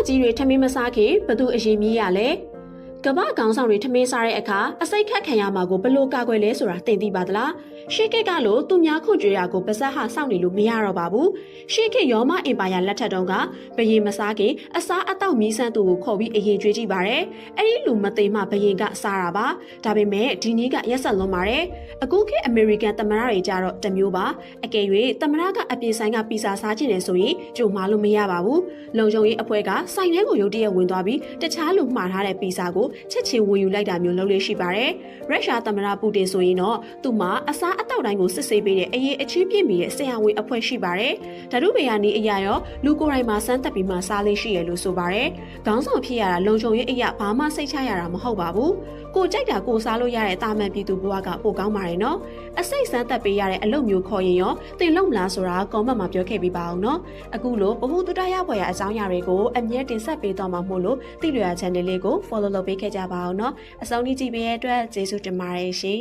ကြီးတွေထမင်းမစားခင်ဘသူအရင်မြည်ရလဲကမ္ဘာခေါင်းဆောင်တွေထမင်းစားတဲ့အခါအစိတ်ခတ်ခံရမှာကိုဘလို့ကာကွယ်လဲဆိုတာသိသိပါသလားရှေးခေတ်ကလို့သူများခွန်ကြွေရာကိုပါဇက်ဟာစောင့်နေလို့မရတော့ပါဘူးရှေးခေတ်ရောမအင်ပါယာလက်ထက်တုန်းကဘယင်မစားခင်အစားအသောက်မီးစမ်းသူကိုခေါ်ပြီးအရင်ကြွေးကြည့်ပါတယ်အဲ့ဒီလူမသိမှဘယင်ကစားတာပါဒါပေမဲ့ဒီနည်းကရက်ဆက်လွန်ပါတယ်အခုခေတ်အမေရိကန်သမ္မတတွေကြတော့တမျိုးပါအကယ်၍သမ္မတကအပြင်ဆိုင်ကပီဇာစားခြင်းလေဆိုရင်ကြုံမှားလို့မရပါဘူးလုံခြုံရေးအဖွဲ့ကဆိုင်ထဲကိုရုတ်တရက်ဝင်သွားပြီးတခြားလူမှားထားတဲ့ပီဇာကိုချက်ချင်းဝင်ယူလိုက်တာမျိုးလုပ်လို့ရှိပါတယ်ရုရှားသမ္မတပူတင်ဆိုရင်တော့သူ့မှာအစားအသောက်တိုင်းကိုစစ်ဆေးပေးတဲ့အရေးအချင်းပြည့်မီတဲ့ဆရာဝန်အဖွဲ့ရှိပါတယ်ဓာတုဗေဒနည်းအရာရောလူကိုယ်တိုင်မှာစမ်းသပ်ပြီးမှစားလေးရှိရလို့ဆိုပါတယ်ခေါင်းဆောင်ဖြစ်ရတာလုံခြုံရေးအရာဘာမှစိတ်ချရတာမဟုတ်ပါဘူးကိုကြိုက်တာကိုစားလို့ရတဲ့တာမန်ပြည်သူဘဝကပိုကောင်းပါတယ်နော်အစိတ်စမ်းသပ်ပေးရတဲ့အလုပ်မျိုးခေါ်ရင်ရောသင်လုံမလားဆိုတာကွန်မန့်မှာပြောခဲ့ပြီးပါအောင်နော်အခုလိုဘ ഹു တုတရဖွယ်ရာအကြောင်းအရာတွေကိုအမြဲတင်ဆက်ပေးတော့မှာမို့လို့သိလျာ channel လေးကို follow လုပ်ပေးခဲ့ကြပါအောင်နော်အဆုံးထိကြည့်ပေးတဲ့အတွက်ကျေးဇူးတင်ပါတယ်ရှင်